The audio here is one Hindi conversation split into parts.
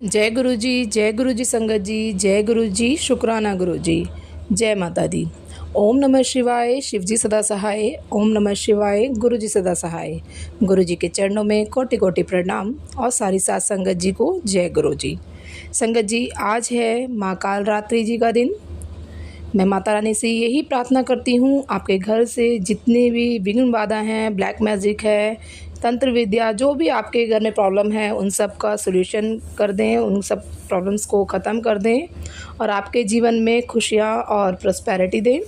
जय गुरु जी संगत जी, जय गुरु जी, शुक्राना गुरु जी, जय माता दी। ओम नमः शिवाय, शिव जी सदा सहाय। ओम नमः शिवाय, गुरु जी सदा सहाय। गुरु जी के चरणों में कोटि कोटि प्रणाम और सारी साथ संगत जी को जय गुरु जी। संगत जी, आज है माँ काल रात्रि जी का दिन। मैं माता रानी से यही प्रार्थना करती हूँ, आपके घर से जितने भी विघ्न बाधा हैं, ब्लैक मैजिक है, तंत्र विद्या, जो भी आपके घर में प्रॉब्लम है उन सब का सॉल्यूशन कर दें, उन सब प्रॉब्लम्स को ख़त्म कर दें और आपके जीवन में खुशियाँ और प्रॉस्पेरिटी दें।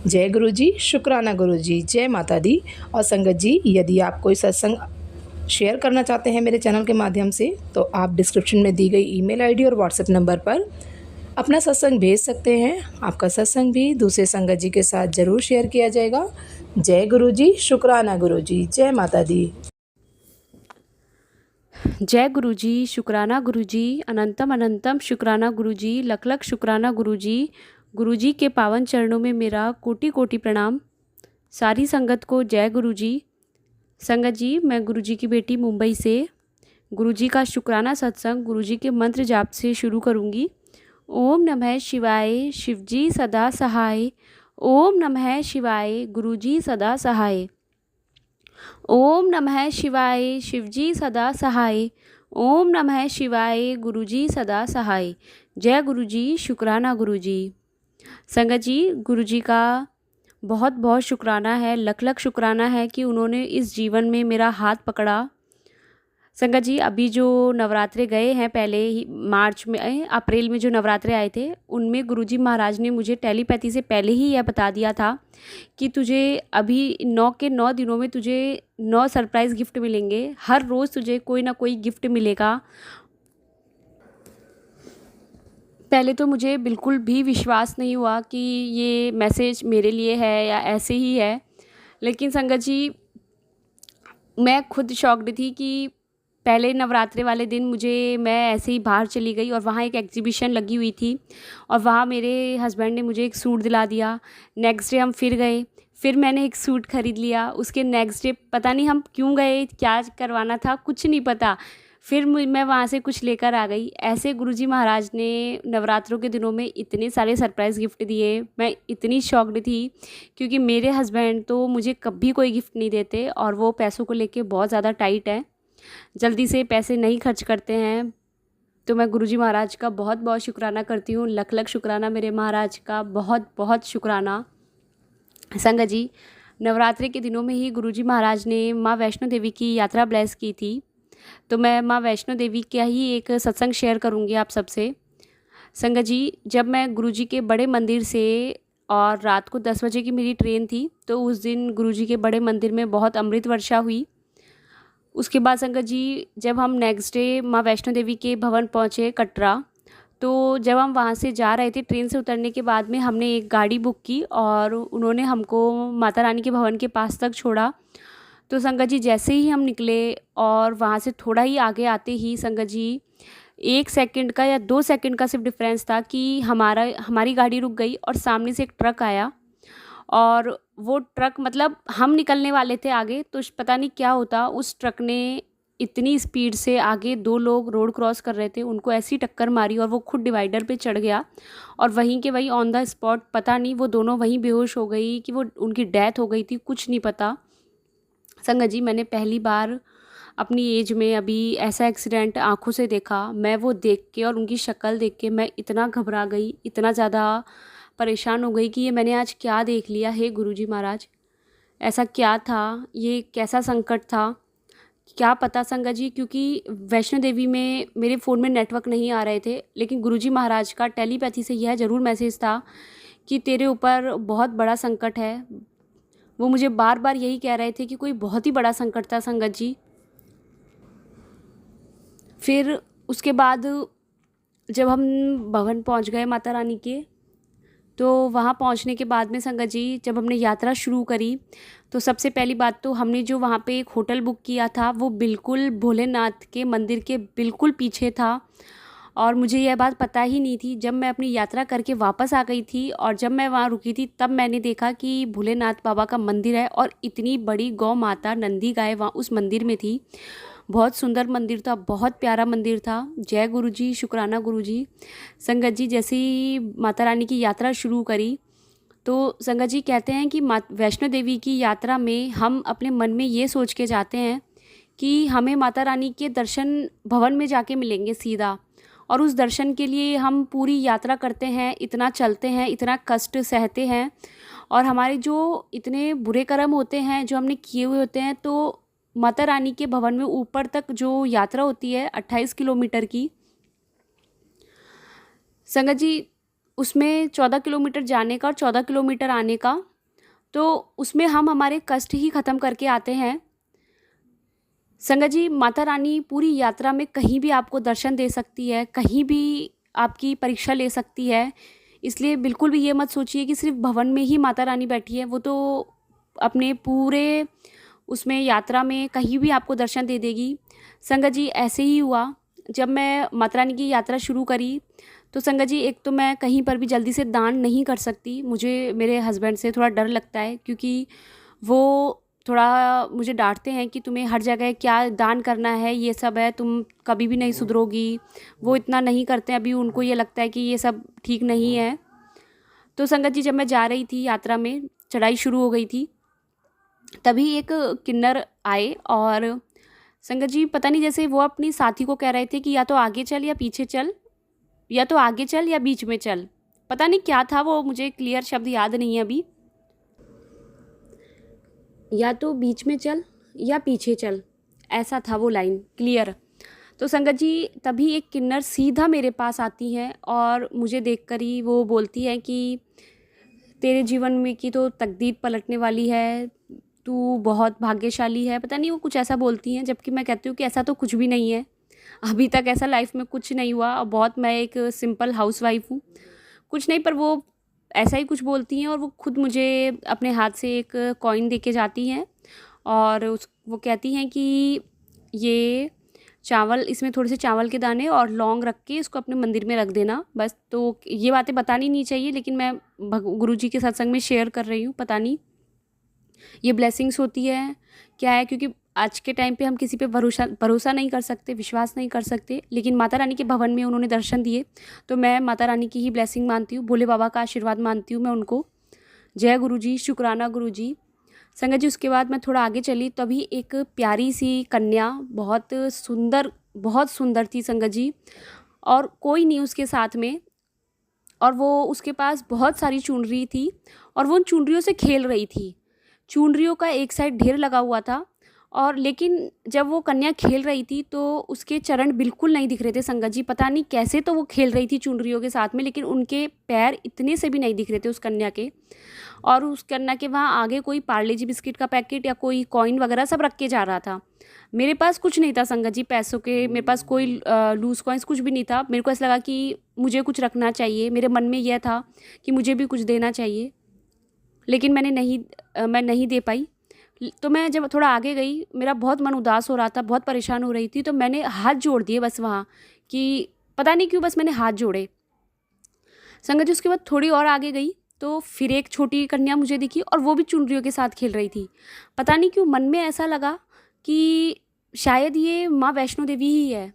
जय गुरु जी, शुक्राना गुरु जी, जय माता दी। और संगत जी, यदि आप कोई सत्संग शेयर करना चाहते हैं मेरे चैनल के माध्यम से, तो आप डिस्क्रिप्शन में दी गई ईमेल आईडी और व्हाट्सएप नंबर पर अपना सत्संग भेज सकते हैं। आपका सत्संग भी दूसरे संगत जी के साथ ज़रूर शेयर किया जाएगा। जय गुरु जी, शुक्राना गुरु जी, जय माता दी। जय गुरु जी, शुक्राना गुरु जी, अनंतम अनंतम शुक्राना गुरु जी, लख लख शुक्राना गुरु जी। गुरु जी के पावन चरणों में मेरा कोटि कोटि प्रणाम। सारी संगत को जय गुरु जी। संगत जी, मैं गुरु जी की बेटी मुंबई से गुरु जी का शुक्राना सत्संग गुरु जी के मंत्र जाप से शुरू करूंगी। ओम नमः शिवाय, शिव जी सदा सहाय। ओम नमः शिवाय, गुरु जी सदा सहाय। ओम नमः शिवाय, शिव जी सदा सहाय। ओम नमः शिवाय, गुरु जी सदा सहाय। जय गुरु जी, शुक्राना गुरु जी। संगत जी, गुरु जी का बहुत बहुत शुक्राना है, लख लख शुक्राना है कि उन्होंने इस जीवन में मेरा हाथ पकड़ा। संगत जी, अभी जो नवरात्रे गए हैं, पहले ही मार्च में अप्रैल में जो नवरात्रे आए थे, उनमें गुरुजी महाराज ने मुझे टेलीपैथी से पहले ही यह बता दिया था कि तुझे अभी 9 के 9 दिनों में तुझे 9 सरप्राइज़ गिफ्ट मिलेंगे। हर रोज़ तुझे कोई ना कोई गिफ्ट मिलेगा। पहले तो मुझे बिल्कुल भी विश्वास नहीं हुआ कि ये मैसेज मेरे लिए है या ऐसे ही है, लेकिन संगत जी, मैं खुद शॉक्ड थी कि पहले नवरात्रे वाले दिन मैं ऐसे ही बाहर चली गई और वहाँ एक एग्जीबिशन लगी हुई थी और वहाँ मेरे हस्बैंड ने मुझे एक सूट दिला दिया। नेक्स्ट डे हम फिर गए, फिर मैंने एक सूट ख़रीद लिया। उसके नेक्स्ट डे पता नहीं हम क्यों गए, क्या करवाना था, कुछ नहीं पता। फिर मैं वहाँ से कुछ लेकर आ गई। ऐसे गुरुजी महाराज ने नवरात्रों के दिनों में इतने सारे सरप्राइज़ गिफ्ट दिए। मैं इतनी शॉक्ड थी क्योंकि मेरे हस्बैंड तो मुझे कभी कोई गिफ्ट नहीं देते और वो पैसों को लेके बहुत ज़्यादा टाइट है, जल्दी से पैसे नहीं खर्च करते हैं। तो मैं गुरुजी महाराज का बहुत बहुत शुक्राना करती हूँ। लख लख शुक्राना मेरे महाराज का, बहुत बहुत शुक्राना। संगत जी, नवरात्रि के दिनों में ही गुरुजी महाराज ने माँ वैष्णो देवी की यात्रा ब्लेस की थी, तो मैं माँ वैष्णो देवी का ही एक सत्संग शेयर करूँगी आप सबसे। संगत जी, जब मैं गुरुजी के बड़े मंदिर से, और रात को 10 बजे की मेरी ट्रेन थी, तो उस दिन गुरुजी के बड़े मंदिर में बहुत अमृत वर्षा हुई। उसके बाद संगत जी, जब हम नेक्स्ट डे माँ वैष्णो देवी के भवन पहुँचे कटरा, तो जब हम वहाँ से जा रहे थे, ट्रेन से उतरने के बाद में हमने एक गाड़ी बुक की और उन्होंने हमको माता रानी के भवन के पास तक छोड़ा। तो संगत जी, जैसे ही हम निकले और वहाँ से थोड़ा ही आगे आते ही संगत जी, 1 सेकंड का या 2 सेकंड का सिर्फ डिफरेंस था कि हमारी गाड़ी रुक गई और सामने से एक ट्रक आया। और वो ट्रक, मतलब हम निकलने वाले थे आगे, तो पता नहीं क्या होता, उस ट्रक ने इतनी स्पीड से, आगे 2 लोग रोड क्रॉस कर रहे थे, उनको ऐसी टक्कर मारी और वो खुद डिवाइडर पे चढ़ गया और वहीं के वहीं ऑन द स्पॉट, पता नहीं वो दोनों वहीं बेहोश हो गई कि वो उनकी डेथ हो गई थी, कुछ नहीं पता। संगत जी, मैंने पहली बार अपनी एज में अभी ऐसा एक्सीडेंट आंखों से देखा। मैं वो देख के और उनकी शक्ल देख के मैं इतना घबरा गई, इतना ज़्यादा परेशान हो गई कि ये मैंने आज क्या देख लिया। हे गुरुजी महाराज, ऐसा क्या था, ये कैसा संकट था, क्या पता संगत जी। क्योंकि वैष्णो देवी में मेरे फ़ोन में नेटवर्क नहीं आ रहे थे, लेकिन गुरुजी महाराज का टेलीपैथी से यह ज़रूर मैसेज था कि तेरे ऊपर बहुत बड़ा संकट है। वो मुझे बार बार यही कह रहे थे कि कोई बहुत ही बड़ा संकट था संगत जी। फिर उसके बाद जब हम भवन पहुंच गए माता रानी के, तो वहाँ पहुँचने के बाद में संगत जी, जब हमने यात्रा शुरू करी, तो सबसे पहली बात तो हमने जो वहाँ पे एक होटल बुक किया था, वो बिल्कुल भोलेनाथ के मंदिर के बिल्कुल पीछे था और मुझे यह बात पता ही नहीं थी। जब मैं अपनी यात्रा करके वापस आ गई थी और जब मैं वहाँ रुकी थी, तब मैंने देखा कि भोलेनाथ बाबा का मंदिर है और इतनी बड़ी गौ माता नंदी गाय वहाँ उस मंदिर में थी। बहुत सुंदर मंदिर था, बहुत प्यारा मंदिर था। जय गुरु जी, शुक्राना गुरु जी। संगत जी जैसे ही माता रानी की यात्रा शुरू करी तो संगत जी कहते हैं कि वैष्णो देवी की यात्रा में हम अपने मन में ये सोच के जाते हैं कि हमें माता रानी के दर्शन भवन में जाके मिलेंगे सीधा, और उस दर्शन के लिए हम पूरी यात्रा करते हैं, इतना चलते हैं, इतना कष्ट सहते हैं, और हमारे जो इतने बुरे कर्म होते हैं जो हमने किए हुए होते हैं, तो माता रानी के भवन में ऊपर तक जो यात्रा होती है 28 किलोमीटर की, संगत जी उसमें 14 किलोमीटर जाने का और 14 किलोमीटर आने का, तो उसमें हम हमारे कष्ट ही ख़त्म करके आते हैं। संगत जी माता रानी पूरी यात्रा में कहीं भी आपको दर्शन दे सकती है, कहीं भी आपकी परीक्षा ले सकती है, इसलिए बिल्कुल भी ये मत सोचिए कि सिर्फ भवन में ही माता रानी बैठी है। वो तो अपने पूरे उसमें यात्रा में कहीं भी आपको दर्शन दे देगी। संगत जी ऐसे ही हुआ, जब मैं माता रानी की यात्रा शुरू करी तो संगत जी एक तो मैं कहीं पर भी जल्दी से दान नहीं कर सकती, मुझे मेरे हस्बैंड से थोड़ा डर लगता है, क्योंकि वो थोड़ा मुझे डांटते हैं कि तुम्हें हर जगह क्या दान करना है, ये सब है, तुम कभी भी नहीं सुधरोगी। वो इतना नहीं करते हैं, अभी उनको ये लगता है कि ये सब ठीक नहीं है। तो संगत जी जब मैं जा रही थी यात्रा में, चढ़ाई शुरू हो गई थी, तभी एक किन्नर आए और संगत जी पता नहीं जैसे वो अपनी साथी को कह रहे थे कि या तो आगे चल या पीछे चल, या तो आगे चल या बीच में चल, पता नहीं क्या था वो, मुझे क्लियर शब्द याद नहीं है अभी, या तो बीच में चल या पीछे चल, ऐसा था वो लाइन क्लियर। तो संगत जी तभी एक किन्नर सीधा मेरे पास आती हैं और मुझे देखकर ही वो बोलती है कि तेरे जीवन में की तो तकदीर पलटने वाली है, तू बहुत भाग्यशाली है, पता नहीं वो कुछ ऐसा बोलती हैं। जबकि मैं कहती हूँ कि ऐसा तो कुछ भी नहीं है, अभी तक ऐसा लाइफ में कुछ नहीं हुआ, और बहुत मैं एक सिंपल हाउसवाइफ हूँ, कुछ नहीं, पर वो ऐसा ही कुछ बोलती हैं। और वो खुद मुझे अपने हाथ से एक कॉइन दे के जाती हैं और वो कहती हैं कि ये चावल, इसमें थोड़े से चावल के दाने और लौंग रख के इसको अपने मंदिर में रख देना बस। तो ये बातें बतानी नहीं चाहिए, लेकिन मैं गुरुजी के सत्संग में शेयर कर रही हूँ, पता नहीं ये ब्लेसिंग्स होती है क्या है, क्योंकि आज के टाइम पे हम किसी पे भरोसा नहीं कर सकते, विश्वास नहीं कर सकते, लेकिन माता रानी के भवन में उन्होंने दर्शन दिए तो मैं माता रानी की ही ब्लेसिंग मानती हूँ, भोले बाबा का आशीर्वाद मानती हूँ मैं उनको। जय गुरु जी, शुक्राना गुरु जी। संगत जी उसके बाद मैं थोड़ा आगे चली, तभी एक प्यारी सी कन्या, बहुत सुंदर थी संगत जी, और कोई नहीं उसके साथ में, और वो उसके पास बहुत सारी चुनरी थी और वो उन चुनरियों से खेल रही थी। चुनरियों का एक साइड ढेर लगा हुआ था, और लेकिन जब वो कन्या खेल रही थी तो उसके चरण बिल्कुल नहीं दिख रहे थे संगत जी, पता नहीं कैसे तो वो खेल रही थी चुनरियों के साथ में, लेकिन उनके पैर इतने से भी नहीं दिख रहे थे उस कन्या के। और उस कन्या के वहाँ आगे कोई पार्ले जी बिस्किट का पैकेट या कोई कॉइन वगैरह सब रख के जा रहा था। मेरे पास कुछ नहीं था संगत जी पैसों के, मेरे पास कोई लूज़ कॉइन्स कुछ भी नहीं था। मेरे को ऐसा लगा कि मुझे कुछ रखना चाहिए, मेरे मन में यह था कि मुझे भी कुछ देना चाहिए, लेकिन मैं नहीं दे पाई। तो मैं जब थोड़ा आगे गई, मेरा बहुत मन उदास हो रहा था, बहुत परेशान हो रही थी, तो मैंने हाथ जोड़ दिए बस वहाँ, कि पता नहीं क्यों बस मैंने हाथ जोड़े संगत जी। उसके बाद थोड़ी और आगे गई तो फिर एक छोटी कन्या मुझे दिखी और वो भी चुनरियों के साथ खेल रही थी। पता नहीं क्यों मन में ऐसा लगा कि शायद ये माँ वैष्णो देवी ही है,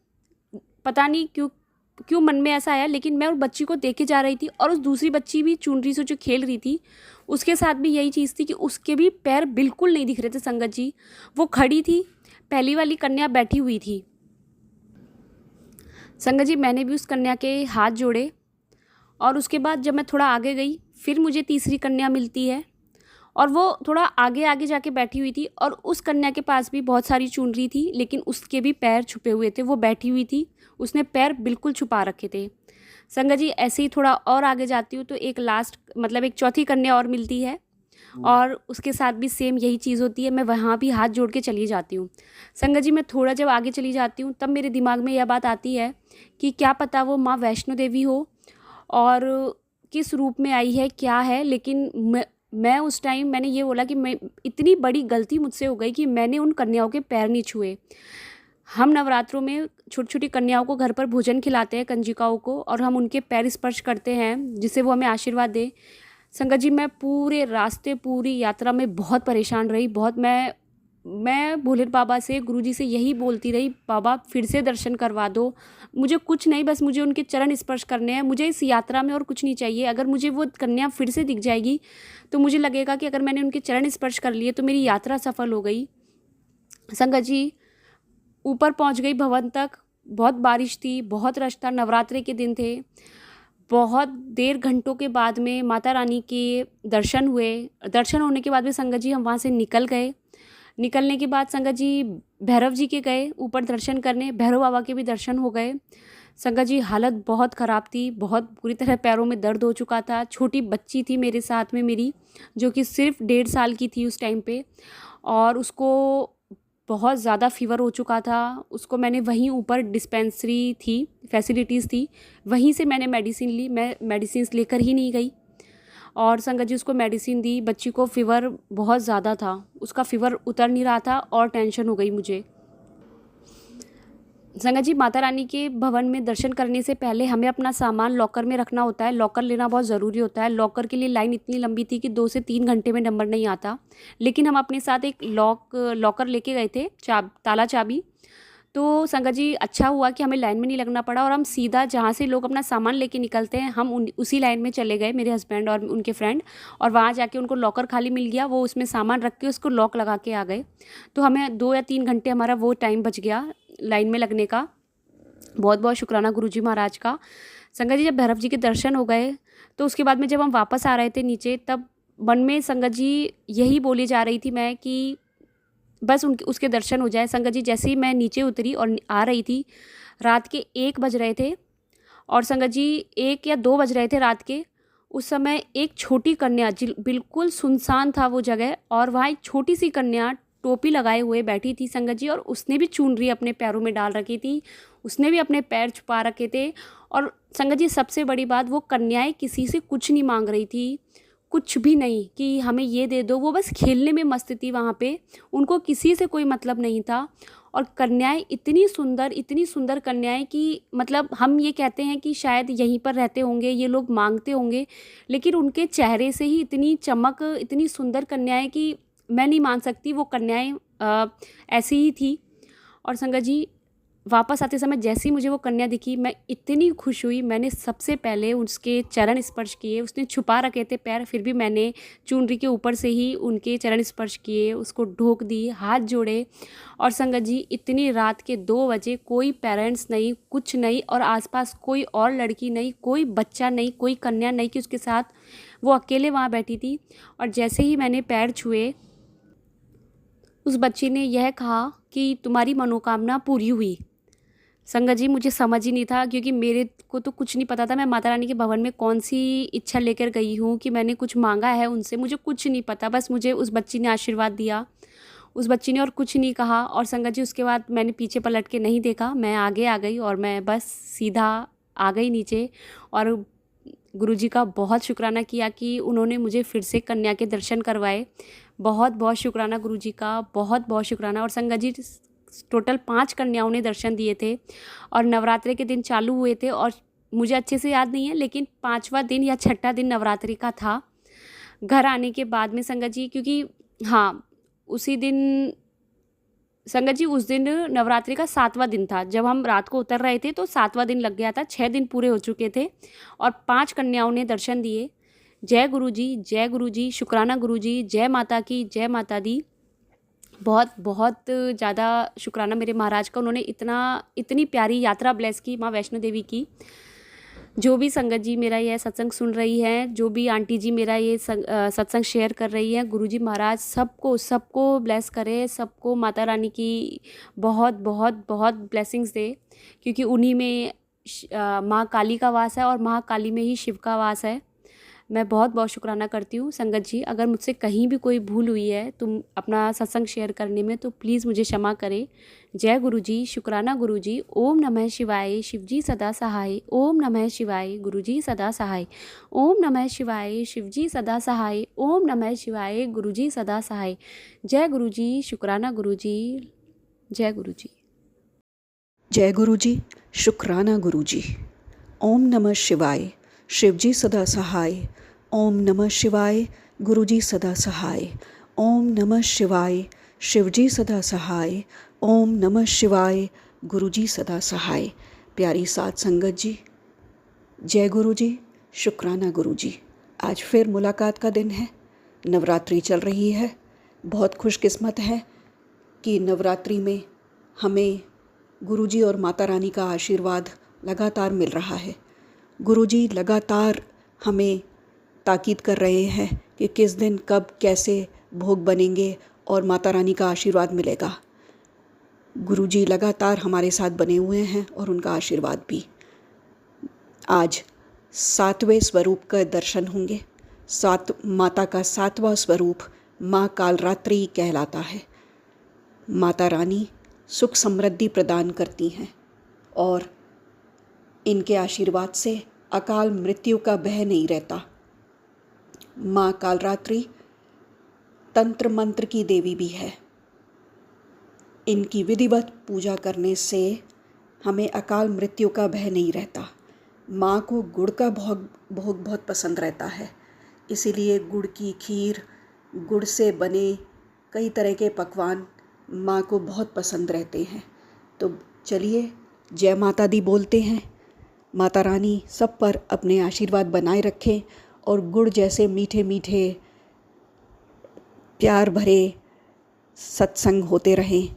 पता नहीं क्यों मन में ऐसा आया। लेकिन मैं उस बच्ची को देखे जा रही थी और उस दूसरी बच्ची भी चुनरी से जो खेल रही थी उसके साथ भी यही चीज़ थी कि उसके भी पैर बिल्कुल नहीं दिख रहे थे संगत जी। वो खड़ी थी, पहली वाली कन्या बैठी हुई थी संगत जी। मैंने भी उस कन्या के हाथ जोड़े और उसके बाद जब मैं थोड़ा आगे गई फिर मुझे तीसरी कन्या मिलती है और वो थोड़ा आगे आगे जाके बैठी हुई थी और उस कन्या के पास भी बहुत सारी चुनरी थी, लेकिन उसके भी पैर छुपे हुए थे। वो बैठी हुई थी, उसने पैर बिल्कुल छुपा रखे थे संगत जी। ऐसे ही थोड़ा और आगे जाती हूँ तो एक एक चौथी कन्या और मिलती है और उसके साथ भी सेम यही चीज़ होती है। मैं वहाँ भी हाथ जोड़ के चली जाती हूँ संगत जी। मैं थोड़ा जब आगे चली जाती हूँ तब मेरे दिमाग में यह बात आती है कि क्या पता वो माँ वैष्णो देवी हो और किस रूप में आई है क्या है। लेकिन मैं उस टाइम मैंने ये बोला कि मैं इतनी बड़ी गलती मुझसे हो गई कि मैंने उन कन्याओं के पैर नहीं छुए। हम नवरात्रों में छोटी छोटी कन्याओं को घर पर भोजन खिलाते हैं, कंजिकाओं को, और हम उनके पैर स्पर्श करते हैं जिससे वो हमें आशीर्वाद दे। संगत जी मैं पूरे रास्ते पूरी यात्रा में बहुत परेशान रही, बहुत मैं मैं भोले बाबा से, गुरुजी से यही बोलती रही, बाबा फिर से दर्शन करवा दो, मुझे कुछ नहीं, बस मुझे उनके चरण स्पर्श करने हैं, मुझे इस यात्रा में और कुछ नहीं चाहिए। अगर मुझे वो कन्या फिर से दिख जाएगी तो मुझे लगेगा कि अगर मैंने उनके चरण स्पर्श कर लिए तो मेरी यात्रा सफल हो गई। संगत जी, ऊपर पहुंच गई भवन तक। बहुत बारिश थी, बहुत रश था, नवरात्रि के दिन थे। बहुत देर घंटों के बाद में माता रानी के दर्शन हुए। दर्शन होने के बाद में संगत जी हम वहाँ से निकल गए। निकलने के बाद संगत जी भैरव जी के गए ऊपर दर्शन करने, भैरव बाबा के भी दर्शन हो गए। संगत जी हालत बहुत ख़राब थी, बहुत बुरी तरह पैरों में दर्द हो चुका था। छोटी बच्ची थी मेरे साथ में मेरी, जो कि सिर्फ 1.5 साल की थी उस टाइम पे, और उसको बहुत ज़्यादा फ़ीवर हो चुका था। उसको मैंने वहीं ऊपर, डिस्पेंसरी थी, फैसिलिटीज़ थी, वहीं से मैंने मेडिसिन ली। मैं मेडिसिन्स लेकर ही नहीं गई और संगत जी उसको मेडिसिन दी। बच्ची को फ़ीवर बहुत ज़्यादा था, उसका फ़ीवर उतर नहीं रहा था और टेंशन हो गई मुझे। संगत जी, माता रानी के भवन में दर्शन करने से पहले हमें अपना सामान लॉकर में रखना होता है। लॉकर लेना बहुत ज़रूरी होता है। लॉकर के लिए लाइन इतनी लंबी थी कि 2 से 3 घंटे में नंबर नहीं आता, लेकिन हम अपने साथ एक लॉकर लेके गए थे, ताला चाबी। तो संगत जी अच्छा हुआ कि हमें लाइन में नहीं लगना पड़ा और हम सीधा जहाँ से लोग अपना सामान लेके निकलते हैं, हम उसी लाइन में चले गए, मेरे हस्बैंड और उनके फ्रेंड। और वहाँ जाके उनको लॉकर खाली मिल गया, वो उसमें सामान रख के उसको लॉक लगा के आ गए। तो हमें 2 या 3 घंटे हमारा वो टाइम बच गया लाइन में लगने का। बहुत बहुत शुक्राना गुरुजी महाराज का। संगत जी, जब भैरव जी के दर्शन हो गए तो उसके बाद में जब हम वापस आ रहे थे नीचे, तब मन में संगत जी यही बोली जा रही थी मैं कि बस उसके दर्शन हो जाए। संगत जी, जैसे ही मैं नीचे उतरी और आ रही थी, रात के 1 बज रहे थे और संगत जी 1 या 2 बज रहे थे रात के। उस समय एक छोटी कन्या, बिल्कुल सुनसान था वो जगह, और वहाँ एक छोटी सी कन्या टोपी लगाए हुए बैठी थी संगत जी, और उसने भी चुनरी अपने पैरों में डाल रखी थी, उसने भी अपने पैर छुपा रखे थे। और संगत जी सबसे बड़ी बात, वो कन्याएं किसी से कुछ नहीं मांग रही थी, कुछ भी नहीं कि हमें ये दे दो, वो बस खेलने में मस्त थी वहाँ पे, उनको किसी से कोई मतलब नहीं था। और कन्याएं इतनी सुंदर कन्याएं कि मतलब हम ये कहते हैं कि शायद यहीं पर रहते होंगे, ये लोग मांगते होंगे, लेकिन उनके चेहरे से ही इतनी चमक, इतनी सुंदर कन्याएं कि मैं नहीं मान सकती वो कन्याएं ऐसी ही थी। और संगत जी, वापस आते समय जैसे ही मुझे वो कन्या दिखी, मैं इतनी खुश हुई। मैंने सबसे पहले उसके चरण स्पर्श किए। उसने छुपा रखे थे पैर, फिर भी मैंने चुनरी के ऊपर से ही उनके चरण स्पर्श किए, उसको ढोक दी, हाथ जोड़े। और संगत जी, इतनी रात के 2 बजे कोई पेरेंट्स नहीं, कुछ नहीं, और आसपास कोई और लड़की नहीं, कोई बच्चा नहीं, कोई कन्या नहीं कि उसके साथ, वो अकेले वहाँ बैठी थी। और जैसे ही मैंने पैर छुए, उस बच्ची ने यह कहा कि तुम्हारी मनोकामना पूरी हुई। संगत जी, मुझे समझ ही नहीं था, क्योंकि मेरे को तो कुछ नहीं पता था मैं माता रानी के भवन में कौन सी इच्छा लेकर गई हूँ, कि मैंने कुछ मांगा है उनसे, मुझे कुछ नहीं पता। बस मुझे उस बच्ची ने आशीर्वाद दिया, उस बच्ची ने और कुछ नहीं कहा। और संगत जी, उसके बाद मैंने पीछे पलट के नहीं देखा, मैं आगे आ गई और मैं बस सीधा आ गई नीचे। और गुरुजी का बहुत शुक्राना किया कि उन्होंने मुझे फिर से कन्या के दर्शन करवाए। बहुत बहुत शुक्राना गुरुजी का, बहुत बहुत शुक्राना। और संगत जी, टोटल 5 कन्याओं ने दर्शन दिए थे और नवरात्रि के दिन चालू हुए थे, और मुझे अच्छे से याद नहीं है, लेकिन 5वां दिन या 6ठा दिन नवरात्रि का था। घर आने के बाद में संगत जी, क्योंकि हाँ, उसी दिन संगत जी, उस दिन नवरात्रि का 7वां दिन था। जब हम रात को उतर रहे थे तो 7वां दिन लग गया था, 6 दिन पूरे हो चुके थे और 5 कन्याओं ने दर्शन दिए। जय गुरुजी, शुक्राना गुरुजी, जय माता की, जय माता दी। बहुत बहुत ज़्यादा शुक्राना मेरे महाराज का, उन्होंने इतनी प्यारी यात्रा ब्लेस की माँ वैष्णो देवी की। जो भी संगत जी मेरा यह सत्संग सुन रही है, जो भी आंटी जी मेरा ये सत्संग शेयर कर रही है, गुरुजी महाराज सबको ब्लेस करे, सबको माता रानी की बहुत बहुत बहुत ब्लेसिंग्स दे, क्योंकि उन्हीं में माँ काली का वास है और महाकाली में ही शिव का वास है। मैं बहुत बहुत शुक्राना करती हूँ संगत जी। अगर मुझसे कहीं भी कोई भूल हुई है तुम अपना सत्संग शेयर करने में, तो प्लीज़ मुझे क्षमा करें। जय गुरुजी, शुक्राना गुरुजी। ओम नमः शिवाय, शिवजी सदा सहाय। ओम नमः शिवाय, गुरुजी सदा सहाय। ओम नमः शिवाय, शिवजी सदा सहाय। ओम नमः शिवाय, गुरुजी सदा सहाय। जय गुरुजी, शुक्राना गुरुजी। जय गुरुजी। जय गुरुजी, शुक्राना गुरुजी। ओम नमः शिवाय, शिवजी सदा सहाय। ओम नमः शिवाय, गुरुजी सदा सहाय। ओम नमः शिवाय, शिवजी सदा सहाय। ओम नमः शिवाय। गुरुजी सदा सहाय। प्यारी साध संगत जी, जय गुरु जी, शुक्राना गुरु जी। आज फिर मुलाकात का दिन है। नवरात्रि चल रही है। बहुत खुशकिस्मत है कि नवरात्रि में हमें गुरुजी और माता रानी का आशीर्वाद लगातार मिल रहा है। गुरुजी लगातार हमें ताकीद कर रहे हैं कि किस दिन कब कैसे भोग बनेंगे और माता रानी का आशीर्वाद मिलेगा। गुरुजी लगातार हमारे साथ बने हुए हैं और उनका आशीर्वाद भी। आज 7वें स्वरूप का दर्शन होंगे। माता का 7वां स्वरूप माँ कालरात्रि कहलाता है। माता रानी सुख समृद्धि प्रदान करती हैं और इनके आशीर्वाद से अकाल मृत्यु का भय नहीं रहता। माँ कालरात्रि तंत्र मंत्र की देवी भी है। इनकी विधिवत पूजा करने से हमें अकाल मृत्यु का भय नहीं रहता। माँ को गुड़ का भोग बहुत पसंद रहता है, इसीलिए गुड़ की खीर, गुड़ से बने कई तरह के पकवान माँ को बहुत पसंद रहते हैं। तो चलिए जय माता दी बोलते हैं। माता रानी सब पर अपने आशीर्वाद बनाए रखें और गुड़ जैसे मीठे मीठे प्यार भरे सत्संग होते रहें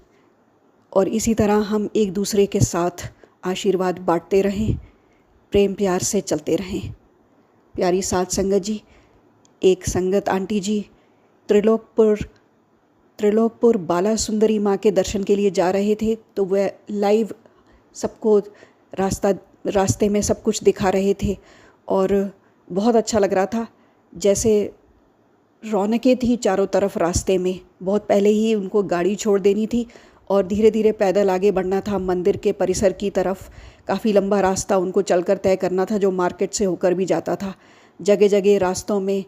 और इसी तरह हम एक दूसरे के साथ आशीर्वाद बांटते रहें, प्रेम प्यार से चलते रहें। प्यारी साध संगत जी, एक संगत आंटी जी त्रिलोकपुर बाला सुंदरी माँ के दर्शन के लिए जा रहे थे, तो वह लाइव सबको रास्ते में सब कुछ दिखा रहे थे और बहुत अच्छा लग रहा था। जैसे रौनकें थी चारों तरफ रास्ते में। बहुत पहले ही उनको गाड़ी छोड़ देनी थी और धीरे धीरे पैदल आगे बढ़ना था मंदिर के परिसर की तरफ। काफ़ी लंबा रास्ता उनको चलकर तय करना था, जो मार्केट से होकर भी जाता था। जगह जगह रास्तों में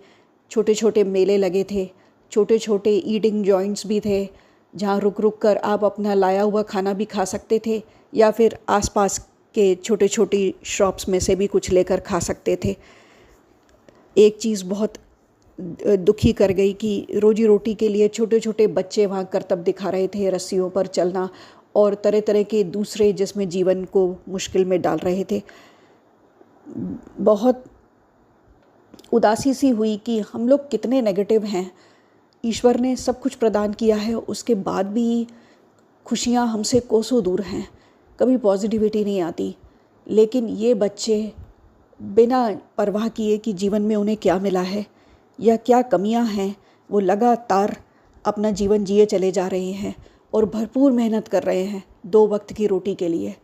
छोटे छोटे मेले लगे थे, छोटे छोटे ईटिंग जॉइंट्स भी थे, जहाँ रुक रुक कर आप अपना लाया हुआ खाना भी खा सकते थे या फिर आसपास के छोटे छोटी शॉप्स में से भी कुछ लेकर खा सकते थे। एक चीज़ बहुत दुखी कर गई कि रोजी रोटी के लिए छोटे छोटे बच्चे वहाँ करतब दिखा रहे थे, रस्सियों पर चलना और तरह तरह के दूसरे जिसमें जीवन को मुश्किल में डाल रहे थे। बहुत उदासी सी हुई कि हम लोग कितने नेगेटिव हैं। ईश्वर ने सब कुछ प्रदान किया है, उसके बाद भी खुशियाँ हमसे कोसों दूर हैं, कभी पॉजिटिविटी नहीं आती। लेकिन ये बच्चे बिना परवाह किए कि जीवन में उन्हें क्या मिला है या क्या कमियां हैं, वो लगातार अपना जीवन जिए चले जा रहे हैं और भरपूर मेहनत कर रहे हैं 2 वक्त की रोटी के लिए।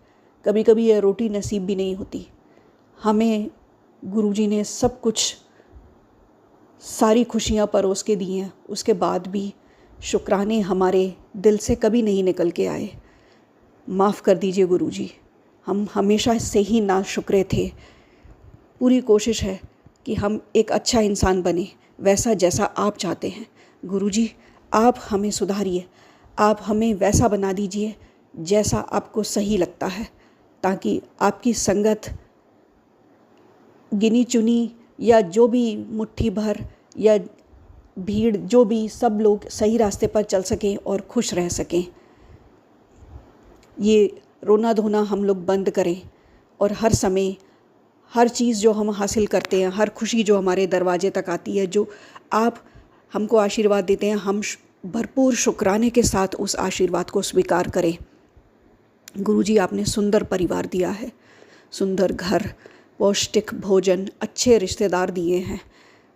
कभी कभी यह रोटी नसीब भी नहीं होती। हमें गुरुजी ने सब कुछ, सारी खुशियाँ परोस के दी हैं, उसके बाद भी शुक्राने हमारे दिल से कभी नहीं निकल के आए। माफ़ कर दीजिए गुरुजी, हम हमेशा से ही नाशुक्रे थे। पूरी कोशिश है कि हम एक अच्छा इंसान बने, वैसा जैसा आप चाहते हैं। गुरुजी, आप हमें सुधारिए, आप हमें वैसा बना दीजिए जैसा आपको सही लगता है, ताकि आपकी संगत गिनी चुनी या जो भी मुट्ठी भर या भीड़, जो भी सब लोग सही रास्ते पर चल सकें और खुश रह सकें। ये रोना धोना हम लोग बंद करें और हर समय हर चीज़ जो हम हासिल करते हैं, हर खुशी जो हमारे दरवाजे तक आती है, जो आप हमको आशीर्वाद देते हैं, हम भरपूर शुक्राने के साथ उस आशीर्वाद को स्वीकार करें। गुरुजी, आपने सुंदर परिवार दिया है, सुंदर घर, पौष्टिक भोजन, अच्छे रिश्तेदार दिए हैं,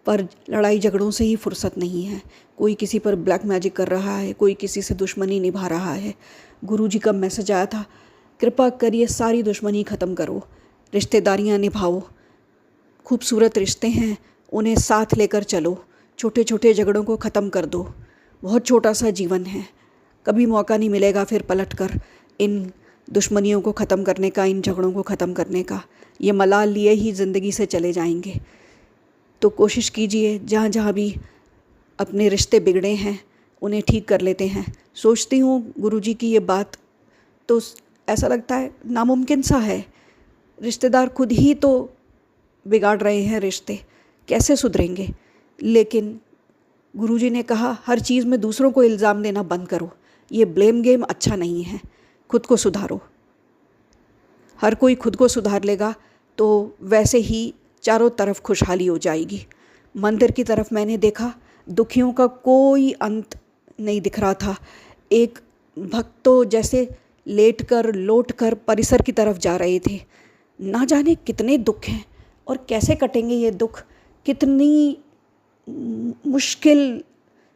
पर लड़ाई झगड़ों से ही फुर्सत नहीं है। कोई किसी पर ब्लैक मैजिक कर रहा है, कोई किसी से दुश्मनी निभा रहा है। गुरुजी का मैसेज आया था, कृपा करिए सारी दुश्मनी ख़त्म करो, रिश्तेदारियां निभाओ, खूबसूरत रिश्ते हैं उन्हें साथ लेकर चलो, छोटे छोटे झगड़ों को ख़त्म कर दो। बहुत छोटा सा जीवन है, कभी मौका नहीं मिलेगा फिर पलटकर इन दुश्मनियों को ख़त्म करने का, इन झगड़ों को ख़त्म करने का। ये मलाल लिए ही ज़िंदगी से चले जाएंगे। तो कोशिश कीजिए जहाँ जहाँ भी अपने रिश्ते बिगड़े हैं उन्हें ठीक कर लेते हैं। सोचती हूँ गुरुजी की ये बात तो ऐसा लगता है नामुमकिन सा है। रिश्तेदार खुद ही तो बिगाड़ रहे हैं रिश्ते, कैसे सुधरेंगे। लेकिन गुरुजी ने कहा हर चीज़ में दूसरों को इल्ज़ाम देना बंद करो, ये ब्लेम गेम अच्छा नहीं है, खुद को सुधारो। हर कोई खुद को सुधार लेगा तो वैसे ही चारों तरफ खुशहाली हो जाएगी। मंदिर की तरफ मैंने देखा, दुखियों का कोई अंत नहीं दिख रहा था। एक भक्त तो जैसे लेटकर लौटकर परिसर की तरफ जा रहे थे। ना जाने कितने दुख हैं और कैसे कटेंगे ये दुख। कितनी मुश्किल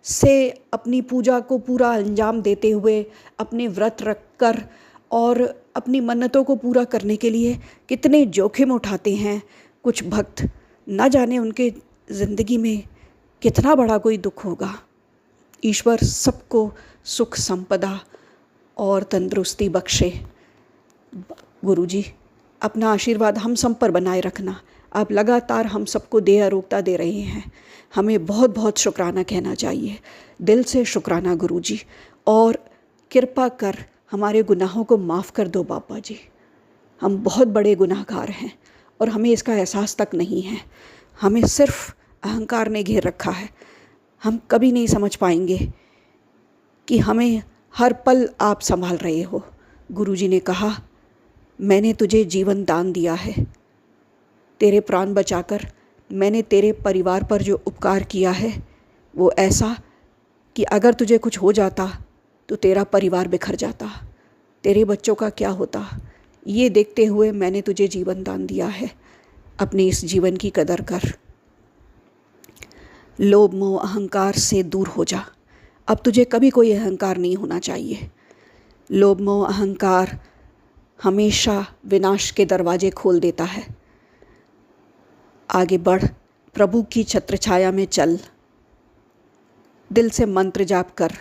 से अपनी पूजा को पूरा अंजाम देते हुए, अपने व्रत रख कर और अपनी मन्नतों को पूरा करने के लिए कितने जोखिम उठाते हैं कुछ भक्त। ना जाने उनके ज़िंदगी में कितना बड़ा कोई दुख होगा। ईश्वर सबको सुख संपदा और तंदुरुस्ती बख्शे। गुरुजी, अपना आशीर्वाद हम सब पर बनाए रखना। आप लगातार हम सबको देह अरोगता दे रहे हैं। हमें बहुत बहुत शुक्राना कहना चाहिए, दिल से शुक्राना गुरुजी। और कृपा कर हमारे गुनाहों को माफ़ कर दो बाबा जी। हम बहुत बड़े गुनाहगार हैं और हमें इसका एहसास तक नहीं है। हमें सिर्फ अहंकार ने घेर रखा है। हम कभी नहीं समझ पाएंगे कि हमें हर पल आप संभाल रहे हो। गुरुजी ने कहा, मैंने तुझे जीवन दान दिया है। तेरे प्राण बचाकर मैंने तेरे परिवार पर जो उपकार किया है वो ऐसा कि अगर तुझे कुछ हो जाता तो तेरा परिवार बिखर जाता, तेरे बच्चों का क्या होता। ये देखते हुए मैंने तुझे जीवन दान दिया है। अपने इस जीवन की कदर कर। लोभ मोह अहंकार से दूर हो जा। अब तुझे कभी कोई अहंकार नहीं होना चाहिए। लोभ मोह अहंकार हमेशा विनाश के दरवाजे खोल देता है। आगे बढ़, प्रभु की छत्र छाया में चल। दिल से मंत्र जाप कर।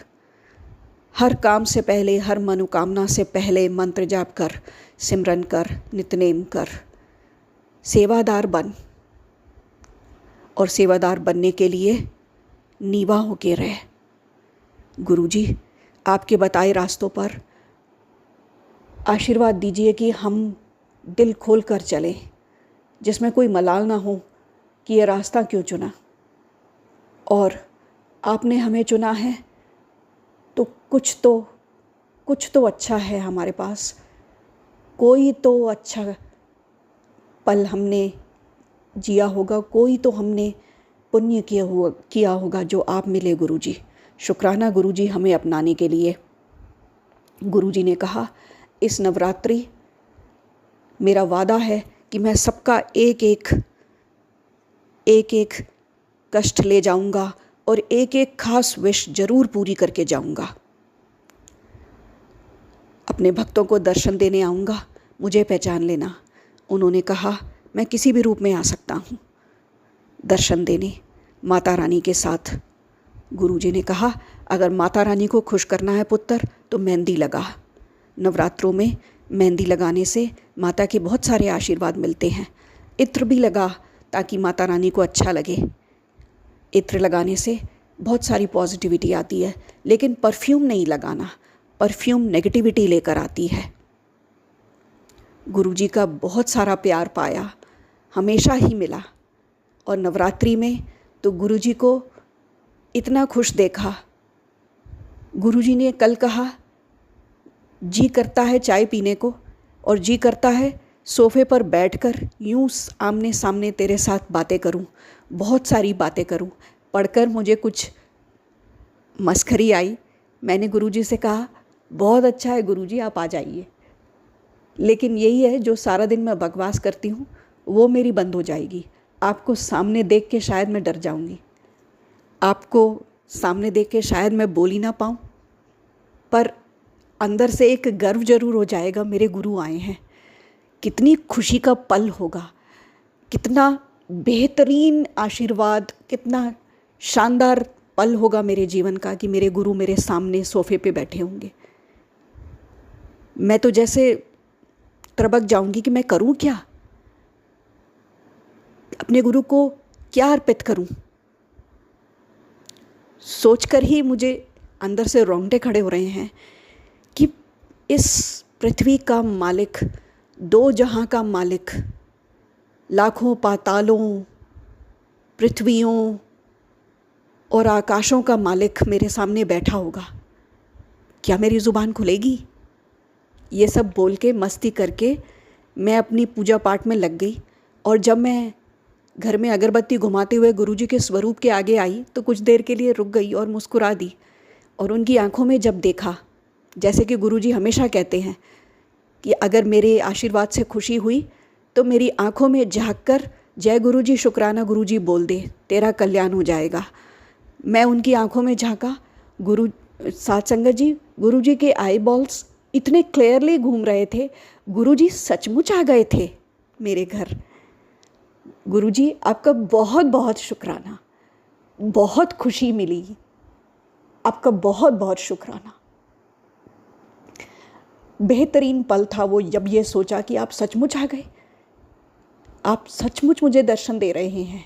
हर काम से पहले, हर मनोकामना से पहले मंत्र जाप कर, सिमरन कर, नित्यनेम कर। सेवादार बन और सेवादार बनने के लिए नीवा होके रह। गुरुजी, आपके बताए रास्तों पर आशीर्वाद दीजिए कि हम दिल खोल कर चलें, जिसमें कोई मलाल ना हो कि ये रास्ता क्यों चुना। और आपने हमें चुना है तो कुछ तो अच्छा है हमारे पास। कोई तो अच्छा पल हमने जिया होगा, कोई तो हमने पुण्य किया होगा जो आप मिले गुरुजी। शुक्राना गुरुजी हमें अपनाने के लिए। गुरुजी ने कहा, इस नवरात्रि मेरा वादा है कि मैं सबका एक एक कष्ट ले जाऊंगा और एक एक खास विश जरूर पूरी करके जाऊंगा। अपने भक्तों को दर्शन देने आऊँगा, मुझे पहचान लेना। उन्होंने कहा, मैं किसी भी रूप में आ सकता हूँ दर्शन देने माता रानी के साथ। गुरुजी ने कहा, अगर माता रानी को खुश करना है पुत्र तो मेहंदी लगा। नवरात्रों में मेहंदी लगाने से माता के बहुत सारे आशीर्वाद मिलते हैं। इत्र भी लगा ताकि माता रानी को अच्छा लगे। इत्र लगाने से बहुत सारी पॉजिटिविटी आती है, लेकिन परफ्यूम नहीं लगाना, परफ्यूम नेगेटिविटी लेकर आती है। गुरुजी का बहुत सारा प्यार पाया, हमेशा ही मिला। और नवरात्रि में तो गुरुजी को इतना खुश देखा। गुरुजी ने कल कहा, जी करता है चाय पीने को और जी करता है सोफ़े पर बैठकर यूं आमने सामने तेरे साथ बातें करूं, बहुत सारी बातें करूं। पढ़कर मुझे कुछ मस्खरी आई। मैंने गुरुजी से कहा, बहुत अच्छा है गुरुजी, आप आ जाइए। लेकिन यही है, जो सारा दिन मैं बकवास करती हूँ वो मेरी बंद हो जाएगी। आपको सामने देख के शायद मैं डर जाऊँगी, आपको सामने देख के शायद मैं बोल ही ना पाऊँ, पर अंदर से एक गर्व जरूर हो जाएगा, मेरे गुरु आए हैं। कितनी खुशी का पल होगा, कितना बेहतरीन आशीर्वाद, कितना शानदार पल होगा मेरे जीवन का कि मेरे गुरु मेरे सामने सोफ़े पे बैठे होंगे। मैं तो जैसे त्रबक जाऊंगी कि मैं करूं क्या, अपने गुरु को क्या अर्पित करूं। सोचकर ही मुझे अंदर से रोंगटे खड़े हो रहे हैं कि इस पृथ्वी का मालिक, दो जहां का मालिक, लाखों पातालों, पृथ्वियों, और आकाशों का मालिक मेरे सामने बैठा होगा, क्या मेरी ज़ुबान खुलेगी? ये सब बोल के मस्ती करके मैं अपनी पूजा पाठ में लग गई। और जब मैं घर में अगरबत्ती घुमाते हुए गुरुजी के स्वरूप के आगे आई तो कुछ देर के लिए रुक गई और मुस्कुरा दी। और उनकी आंखों में जब देखा, जैसे कि गुरुजी हमेशा कहते हैं कि अगर मेरे आशीर्वाद से खुशी हुई तो मेरी आंखों में झाँक कर जय गुरुजी शुक्राना गुरुजी बोल दे, तेरा कल्याण हो जाएगा। मैं उनकी आंखों में झाँका, गुरु साथ संगत जी, गुरुजी के आई बॉल्स इतने क्लियरली घूम रहे थे। गुरुजी सचमुच आ गए थे मेरे घर। गुरुजी आपका बहुत बहुत शुक्राना, बहुत खुशी मिली, आपका बहुत बहुत शुक्राना। बेहतरीन पल था वो, जब ये सोचा कि आप सचमुच आ गए, आप सचमुच मुझे दर्शन दे रहे हैं।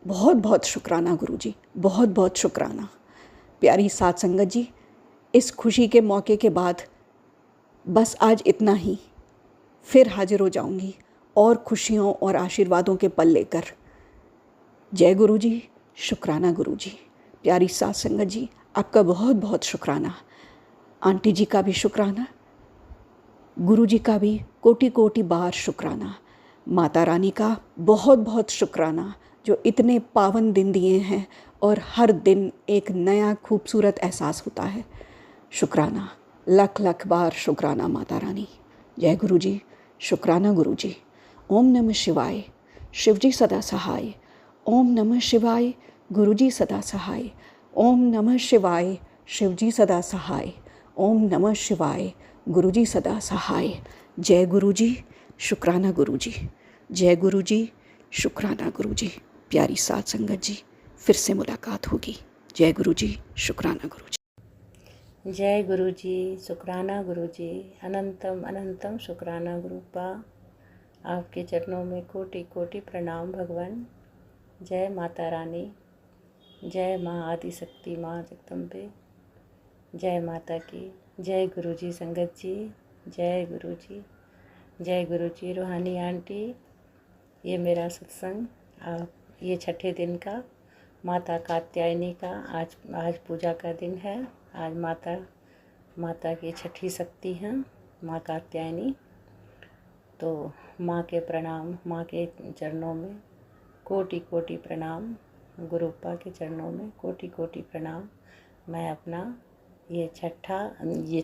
बहुत बहुत शुक्राना गुरुजी, बहुत बहुत शुक्राना। प्यारी साथ संगत जी, इस खुशी के मौके के बाद बस आज इतना ही, फिर हाजिर हो जाऊंगी और खुशियों और आशीर्वादों के पल लेकर। जय गुरुजी, शुक्राना गुरुजी। प्यारी साथ संगत जी, आपका बहुत बहुत शुक्राना। आंटी जी का भी शुक्राना, गुरुजी का भी कोटि कोटि बार शुक्राना। माता रानी का बहुत बहुत शुक्राना, जो इतने पावन दिन दिए हैं और हर दिन एक नया खूबसूरत एहसास होता है। शुक्राना, लख लख बार शुक्राना माता रानी। जय गुरुजी, शुक्राना गुरुजी। ओम नमः शिवाय, शिवजी सदा सहाय। ओम नमः शिवाय, गुरुजी सदा सहाय। ओम नमः शिवाय, शिवजी सदा सहाय। ओम नमः शिवाय, गुरुजी सदा सहाय। जय गुरुजी, शुक्राना गुरुजी। जय गुरुजी, शुक्राना गुरुजी। प्यारी साथ संगत जी, फिर से मुलाकात होगी। जय गुरुजी, शुक्राना गुरुजी। जय गुरुजी, शुक्राना गुरुजी। अनंतम अनंतम शुक्राना गुरुपा। आपके चरणों में कोटि कोटि प्रणाम भगवान। जय माता रानी, जय माँ आदिशक्ति माँ जगदम्बे। जय माता की। जय गुरुजी संगत जी, जय गुरुजी, जय गुरुजी। रूहानी आंटी, ये मेरा सत्संग ये छठे दिन का माता कात्यायनी का आज पूजा का दिन है। आज माता की छठी शक्ति हैं माँ कात्यायनी। तो माँ के प्रणाम, माँ के चरणों में कोटि कोटि प्रणाम, गुरुपा के चरणों में कोटि कोटि प्रणाम। मैं अपना ये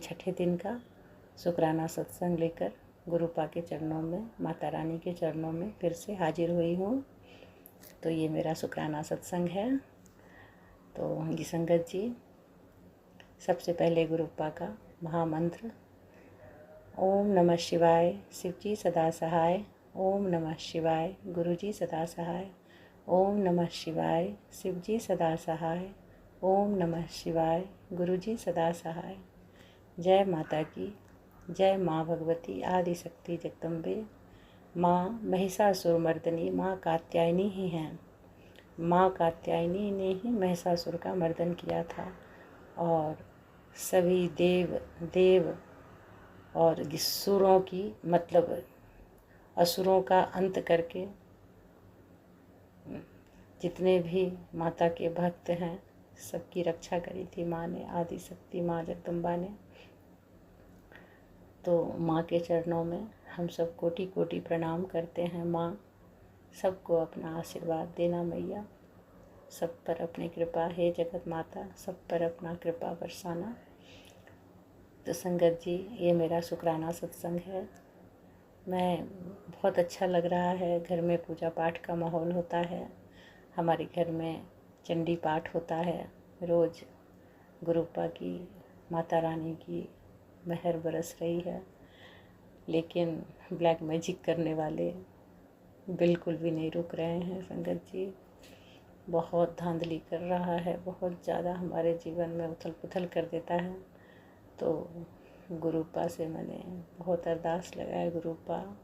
छठे दिन का शुक्राना सत्संग लेकर गुरुपा के चरणों में, माता रानी के चरणों में फिर से हाजिर हुई हूँ। तो ये मेरा शुक्राना सत्संग है। तो ये संगत जी, सबसे पहले गुरुपा का महामंत्र ओम नमः शिवाय, शिवजी सदा सहाय। ओम नमः शिवाय, गुरुजी सदा सहाय। ओम नमः शिवाय, शिवजी सदा सहाय। ओम नमः शिवाय, गुरुजी सदा सहाय। जय माता की। जय माँ भगवती आदिशक्ति जगदम्बे। माँ महिषासुर मर्दनी माँ कात्यायनी ही हैं। माँ कात्यायनी ने ही महिषासुर का मर्दन किया था और सभी देव और सुरों की, मतलब असुरों का अंत करके जितने भी माता के भक्त हैं सबकी रक्षा करी थी माँ ने, आदिशक्ति माँ जगदम्बा ने। तो माँ के चरणों में हम सब कोटि कोटि प्रणाम करते हैं। माँ, सबको अपना आशीर्वाद देना मैया, सब पर अपनी कृपा, हे जगत माता सब पर अपना कृपा बरसाना। तो संगत जी, ये मेरा शुक्राना सत्संग है। मैं बहुत अच्छा लग रहा है। घर में पूजा पाठ का माहौल होता है। हमारे घर में चंडी पाठ होता है रोज़। गुरुपा की, माता रानी की मेहर बरस रही है। लेकिन ब्लैक मैजिक करने वाले बिल्कुल भी नहीं रुक रहे हैं संगत जी। बहुत धांधली कर रहा है, बहुत ज़्यादा हमारे जीवन में उथल पुथल कर देता है। तो गुरुपा से मैंने बहुत अरदास लगाया, गुरुपा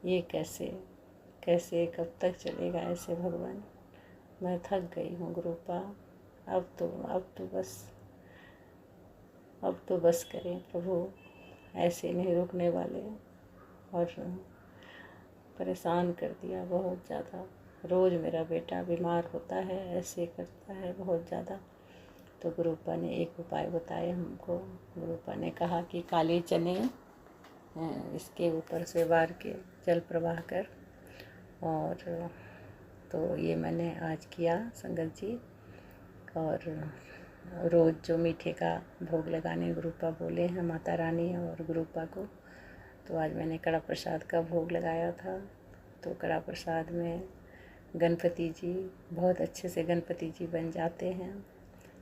ये कैसे कब तक चलेगा ऐसे भगवान, मैं थक गई हूँ गुरुपा। अब तो बस करें प्रभु, ऐसे नहीं रुकने वाले। और परेशान कर दिया बहुत ज़्यादा। रोज़ मेरा बेटा बीमार होता है, ऐसे करता है बहुत ज़्यादा। तो गुरुपा ने एक उपाय बताया हमको। गुरुपा ने कहा कि काले चने इसके ऊपर से वार के जल प्रवाह कर, और तो ये मैंने आज किया संगत जी। और रोज़ जो मीठे का भोग लगाने गुरुपा बोले हैं माता रानी और गुरुपा को, तो आज मैंने कड़ा प्रसाद का भोग लगाया था। तो कड़ा प्रसाद में गणपति जी बहुत अच्छे से गणपति जी बन जाते हैं।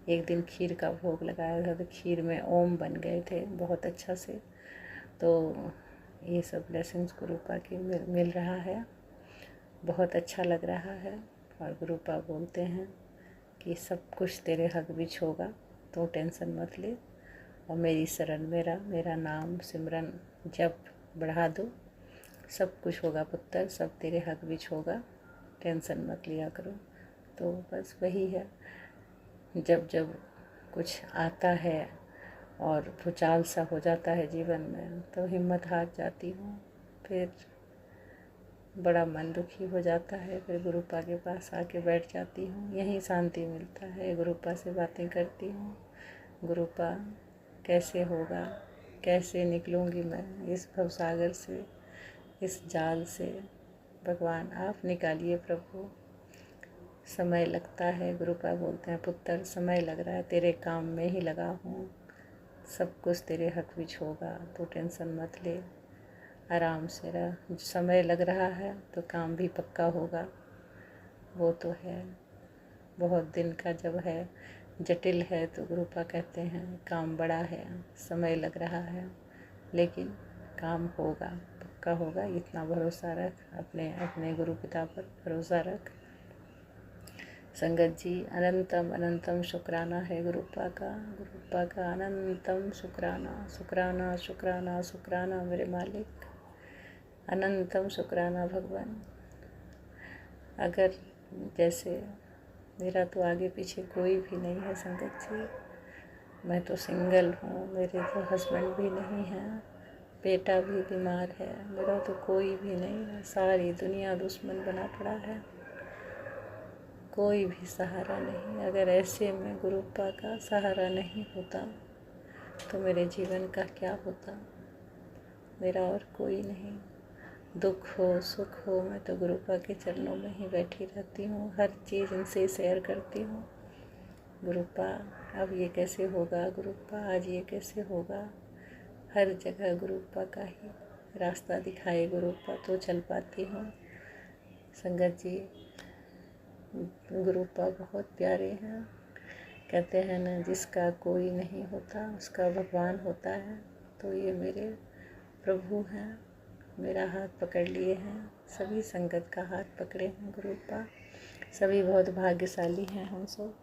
एक दिन खीर का भोग लगाया था तो खीर में ओम बन गए थे बहुत अच्छा से। तो ये सब ब्लेसिंग्स गुरुपा की मिल रहा है, बहुत अच्छा लग रहा है। और गुरुपा बोलते हैं कि सब कुछ तेरे हक बिच होगा, तो टेंशन मत ले, और मेरी शरण मेरा नाम सिमरन जप बढ़ा दो, सब कुछ होगा पुत्र, सब तेरे हक बिच होगा, टेंशन मत लिया करो। तो बस वही है, जब जब कुछ आता है और भूचाल सा हो जाता है जीवन में, तो हिम्मत हार जाती हूँ, फिर बड़ा मन दुखी हो जाता है। फिर गुरुपा के पास आके बैठ जाती हूँ, यहीं शांति मिलता है। गुरुपा से बातें करती हूँ, गुरुपा कैसे होगा, कैसे निकलूँगी मैं इस भवसागर से, इस जाल से, भगवान आप निकालिए प्रभु। समय लगता है, गुरुपा बोलते हैं पुत्र समय लग रहा है, तेरे काम में ही लगा हूँ, सब कुछ तेरे हक विच होगा, तो टेंशन मत ले, आराम से रह। समय लग रहा है तो काम भी पक्का होगा, वो तो है। बहुत दिन का जब है, जटिल है, तो गुरुपा कहते हैं काम बड़ा है, समय लग रहा है, लेकिन काम होगा, पक्का होगा, इतना भरोसा रख, अपने अपने गुरु पिता पर भरोसा रख। संगत जी अनंतम अनंतम शुक्राना है गुरुपा का अनंतम शुक्राना, शुक्राना शुक्राना शुक्राना मेरे मालिक, अनंतम शुक्राना भगवान। अगर जैसे मेरा तो आगे पीछे कोई भी नहीं है संगत जी, मैं तो सिंगल हूँ, मेरे तो हस्बैंड भी नहीं है, बेटा भी बीमार है, मेरा तो कोई भी नहीं है, सारी दुनिया दुश्मन बना पड़ा है, कोई भी सहारा नहीं। अगर ऐसे में गुरुपा का सहारा नहीं होता तो मेरे जीवन का क्या होता, मेरा और कोई नहीं। दुख हो सुख हो, मैं तो गुरुपा के चरणों में ही बैठी रहती हूँ, हर चीज़ इनसे शेयर करती हूँ। गुरुपा अब ये कैसे होगा, गुरुपा आज ये कैसे होगा, हर जगह गुरुपा का ही रास्ता दिखाए गुरुपा, तो चल पाती हूँ। संगत जी गुरुपा बहुत प्यारे हैं, कहते हैं ना जिसका कोई नहीं होता उसका भगवान होता है, तो ये मेरे प्रभु हैं, मेरा हाथ पकड़ लिए हैं, सभी संगत का हाथ पकड़े हैं गुरुपा। सभी बहुत भाग्यशाली हैं हम सब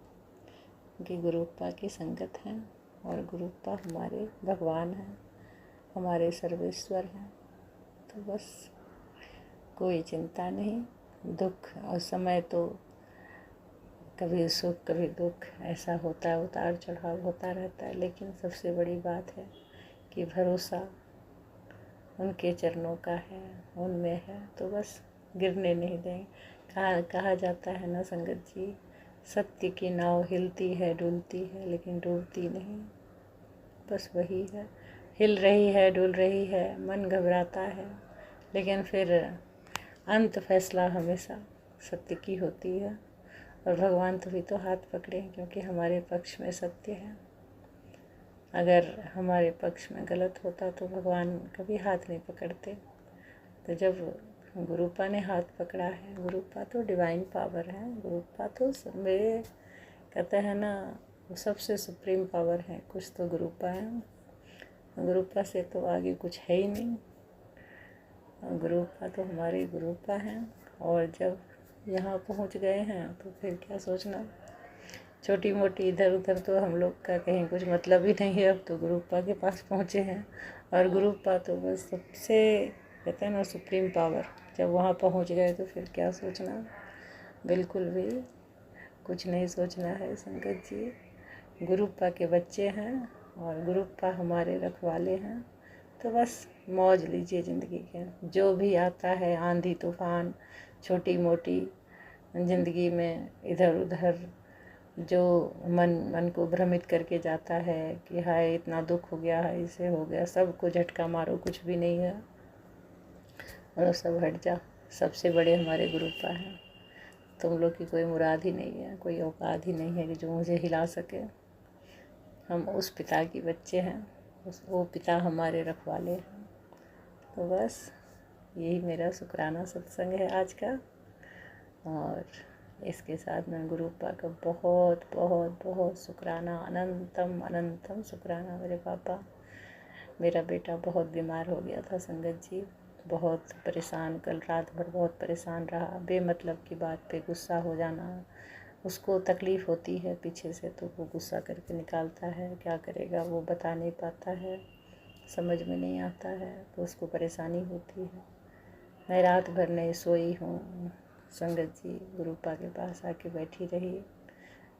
कि गुरुपा की संगत हैं, और गुरुपा हमारे भगवान हैं, हमारे सर्वेश्वर हैं। तो बस कोई चिंता नहीं, दुख और समय तो कभी सुख कभी दुख ऐसा होता है, उतार चढ़ाव होता रहता है, लेकिन सबसे बड़ी बात है कि भरोसा उनके चरणों का है, उनमें है, तो बस गिरने नहीं दें। कहा जाता है ना संगत जी, सत्य की नाव हिलती है डुलती है लेकिन डूबती नहीं, बस वही है, हिल रही है डुल रही है, मन घबराता है, लेकिन फिर अंत फैसला हमेशा सत्य की होती है। और भगवान तभी तो हाथ पकड़े क्योंकि हमारे पक्ष में सत्य है, अगर हमारे पक्ष में गलत होता तो भगवान कभी हाथ नहीं पकड़ते। तो जब गुरुपा ने हाथ पकड़ा है, गुरुपा तो डिवाइन पावर है, गुरुपा तो मेरे कहते हैं ना वो सबसे सुप्रीम पावर है, कुछ तो गुरुपा है, गुरुपा से तो आगे कुछ है ही नहीं, गुरुपा तो हमारे गुरुपा हैं। और जब यहाँ पहुँच गए हैं तो फिर क्या सोचना, छोटी मोटी इधर उधर तो हम लोग का कहीं कुछ मतलब ही नहीं है, अब तो गुरुपा के पास पहुँचे हैं, और गुरुपा तो बस सबसे कहते हैं ना सुप्रीम पावर, जब वहाँ पहुँच गए तो फिर क्या सोचना, बिल्कुल भी कुछ नहीं सोचना है संगत जी। गुरुपा के बच्चे हैं और गुरुपा हमारे रखवाले हैं, तो बस मौज लीजिए ज़िंदगी के, जो भी आता है आंधी तूफान छोटी मोटी ज़िंदगी में इधर उधर जो मन को भ्रमित करके जाता है कि हाय इतना दुख हो गया, हाय इसे हो गया, सबको झटका मारो, कुछ भी नहीं है और सब हट जा। सबसे बड़े हमारे गुरुपा हैं। तुम लोग की कोई मुराद ही नहीं है, कोई औकात ही नहीं है कि जो मुझे हिला सके। हम उस पिता की बच्चे हैं, वो पिता हमारे रखवाले हैं। तो बस यही मेरा शुक्राना सत्संग है आज का। और इसके साथ मैं गुरुपा का बहुत बहुत बहुत शुक्राना, अनंतम अनंतम शुक्राना। मेरे पापा, मेरा बेटा बहुत बीमार हो गया था संगत जी, बहुत परेशान, कल रात भर बहुत परेशान रहा। बेमतलब की बात पे गुस्सा हो जाना, उसको तकलीफ़ होती है पीछे से तो वो गुस्सा करके निकालता है। क्या करेगा, वो बता नहीं पाता है, समझ में नहीं आता है, तो उसको परेशानी होती है। मैं रात भर नहीं सोई हूँ संगत जी, गुरुपा के पास आके बैठी रही,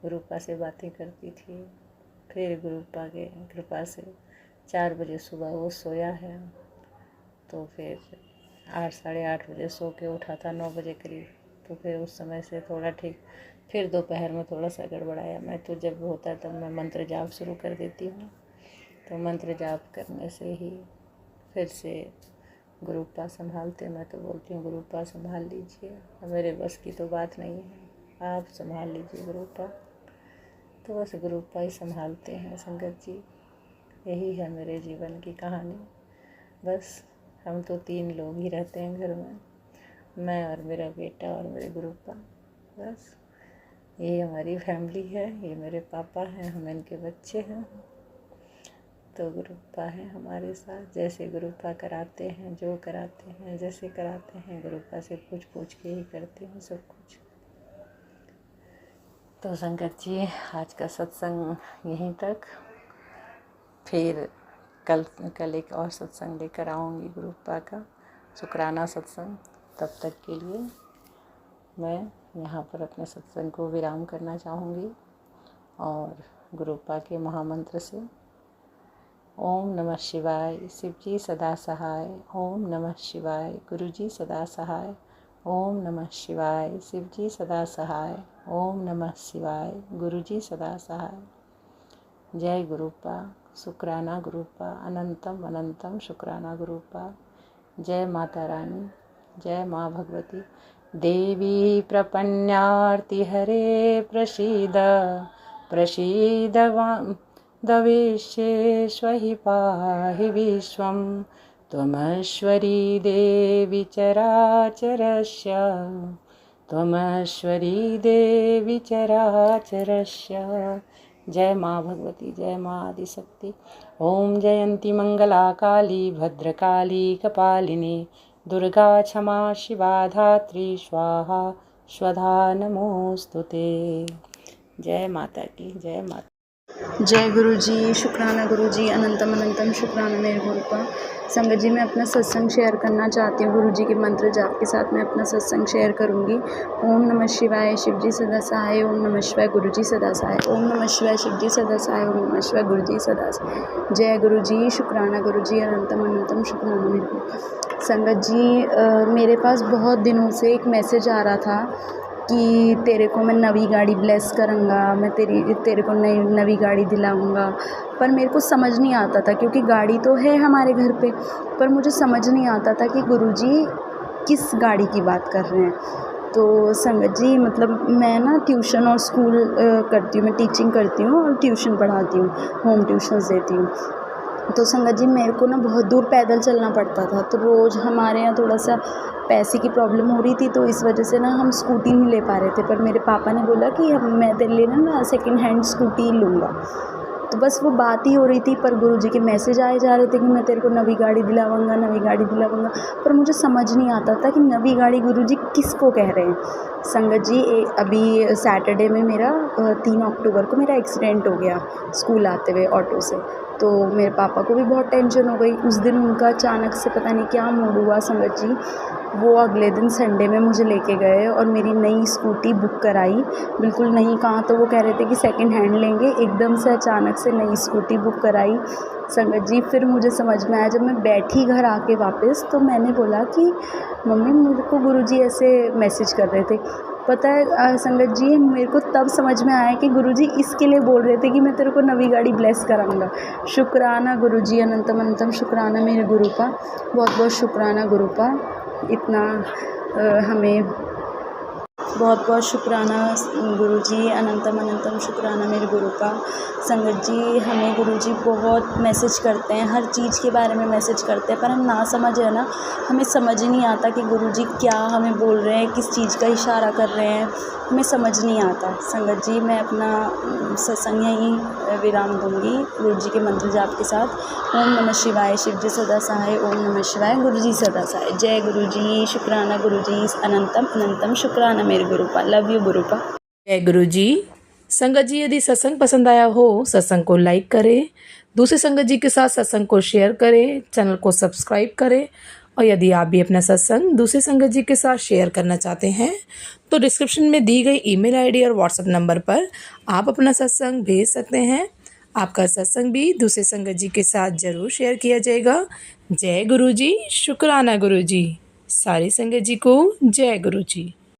गुरुपा से बातें करती थी। फिर गुरुपा के कृपा से 4 बजे सुबह वो सोया है, तो फिर 8 साढ़े 8 बजे सो के उठा था 9 बजे करीब। तो फिर उस समय से थोड़ा ठीक, फिर दोपहर में थोड़ा सा गड़बड़ाया। मैं तो जब होता है तब मैं मंत्र जाप शुरू कर देती हूँ, तो मंत्र जाप करने से ही फिर से गुरुपा संभालते। मैं तो बोलती हूँ गुरुपा संभाल लीजिए, मेरे बस की तो बात नहीं है, आप संभाल लीजिए गुरुपा। तो बस गुरुपा ही संभालते हैं संगत जी। यही है मेरे जीवन की कहानी। बस हम तो 3 लोग ही रहते हैं घर में, मैं और मेरा बेटा और मेरे गुरुपा। बस ये हमारी फैमिली है, ये मेरे पापा हैं, हम इनके बच्चे हैं। तो गुरुपा है हमारे साथ, जैसे गुरुपा कराते हैं, जो कराते हैं, जैसे कराते हैं, गुरुपा से पूछ पूछ के ही करते हैं सब कुछ। तो संगत जी, आज का सत्संग यहीं तक। फिर कल एक और सत्संग लेकर आऊँगी गुरुपा का, शुक्राना सत्संग। तब तक के लिए मैं यहाँ पर अपने सत्संग को विराम करना चाहूँगी और गुरुपा के महामंत्र से ओम नमः शिवाय, शिव जी सदा सहाय। ओम नमः शिवाय, गुरु जी सदा सहाय। ओम नमः शिवाय, शिव जी सदा सहाय। ओम नमः शिवाय, गुरु जी सदा सहाय। जय गुरुपा, शुक्राना गुरुपा, अनंतम अनंतम शुक्राना गुरुपा। जय माता रानी, जय माँ भगवती। देवी प्रपन्नार्ति हरे प्रसीद प्रसीद दवेश्येष्वहि पाहि विश्वं। त्वमश्वरी देवी चराचरस्य, त्वमश्वरी देवी चराचरस्य। जय माँ भगवती, जय माँ आदिशक्ति। ओम जयंती मंगला काली भद्रकाली कपालिनी, दुर्गा क्षमा शिवा धात्री स्वाहा स्वधा नमोस्तुते। जय माता की, जय माता। जय गुरु जी, शुक्राना गुरु जी, अनंतम अनंतम शुक्राना मेरे गुरुपा। संगत जी, मैं अपना सत्संग शेयर करना चाहती हूँ। गुरु जी के मंत्र जाप के साथ मैं अपना सत्संग शेयर करूँगी। ओम नमः शिवाय, शिव जी सदा सहाय। ओम नमः शिवाय, गुरु जी सदा सहाय। ओम नमः शिवाय, शिव जी सदा सहाय। ओम नमः शिवाय, गुरु जी सदा सहाय। जय गुरु जी, शुक्राना गुरु जी, अनंतम अनंतम शुक्राना मेरे गुरुपा। संगत जी, मेरे पास बहुत दिनों से एक मैसेज आ रहा था कि तेरे को मैं नवी गाड़ी ब्लेस करूँगा, मैं तेरे को नवी गाड़ी दिलाऊँगा। पर मेरे को समझ नहीं आता था, क्योंकि गाड़ी तो है हमारे घर पे, पर मुझे समझ नहीं आता था कि गुरुजी किस गाड़ी की बात कर रहे हैं। तो संगत जी, मतलब मैं ना ट्यूशन और स्कूल करती हूँ, मैं टीचिंग करती हूँ और ट्यूशन पढ़ाती हूँ, होम ट्यूशन्स देती हूँ। तो संगत जी, मेरे को ना बहुत दूर पैदल चलना पड़ता था, तो रोज़ हमारे यहाँ थोड़ा सा पैसे की प्रॉब्लम हो रही थी, तो इस वजह से ना हम स्कूटी नहीं ले पा रहे थे। पर मेरे पापा ने बोला कि मैं तेरे लिए ना सेकंड हैंड स्कूटी लूँगा। तो बस वो बात ही हो रही थी, पर गुरुजी के मैसेज आए जा रहे थे कि मैं तेरे को नवी गाड़ी दिलाऊंगा, नवी गाड़ी दिलाऊंगा। पर मुझे समझ नहीं आता था कि नवी गाड़ी गुरुजी किसको कह रहे हैं। संगत जी, अभी सैटरडे में मेरा 3 अक्टूबर को मेरा एक्सीडेंट हो गया स्कूल आते हुए ऑटो से। तो मेरे पापा को भी बहुत टेंशन हो गई। उस दिन उनका अचानक से पता नहीं क्या मूड हुआ संगत जी, वो अगले दिन संडे में मुझे लेके गए और मेरी नई स्कूटी बुक कराई। बिल्कुल नई कहाँ, तो वो कह रहे थे कि सेकंड हैंड लेंगे, एकदम से अचानक से नई स्कूटी बुक कराई। संगत जी, फिर मुझे समझ में आया, जब मैं बैठी घर आके वापस, तो मैंने बोला कि मम्मी, मेरे को गुरुजी ऐसे मैसेज कर रहे थे पता है संगत जी, मेरे को तब समझ में आया कि गुरुजी इसके लिए बोल रहे थे कि मैं तेरे को नवी गाड़ी ब्लेस कराऊंगा। शुक्राना गुरुजी, अनंतम अनंतम शुक्राना मेरे गुरु का, बहुत बहुत शुक्राना गुरु का। इतना हमें बहुत बहुत शुक्राना गुरुजी, अनंतम अनंतम शुक्राना मेरे गुरु का। संगत जी, हमें गुरुजी बहुत मैसेज करते हैं, हर चीज़ के बारे में मैसेज करते हैं, पर हम ना समझ है ना, हमें समझ ही नहीं आता कि गुरुजी क्या हमें बोल रहे हैं, किस चीज़ का इशारा कर रहे हैं, हमें समझ नहीं आता। संगत जी, मैं अपना सत्संग यहीं विराम दूंगी गुरुजी के मंत्र जाप के साथ। ओम नमः शिवाय, शिव जी सदा सहाय। ओम नमः शिवाय, गुरुजी सदा सहाय। जय गुरुजी, शुक्राना गुरुजी, अनंतम अनंतम शुक्राना मेरे गुरु का। लव यू गुरु का। जय गुरु जी। संगत जी, यदि सत्संग पसंद आया हो, सत्संग को लाइक करें, दूसरे संगत जी के साथ सत्संग को शेयर करें, चैनल को सब्सक्राइब करें। और यदि आप भी अपना सत्संग दूसरे संगत जी के साथ शेयर करना चाहते हैं तो डिस्क्रिप्शन में दी गई ईमेल आईडी और व्हाट्सएप नंबर पर आप अपना सत्संग भेज सकते हैं। आपका सत्संग भी दूसरे संगत जी के साथ ज़रूर शेयर किया जाएगा। जय गुरु जी, शुक्राना गुरु जी। सारी संगत जी को जय गुरु जी।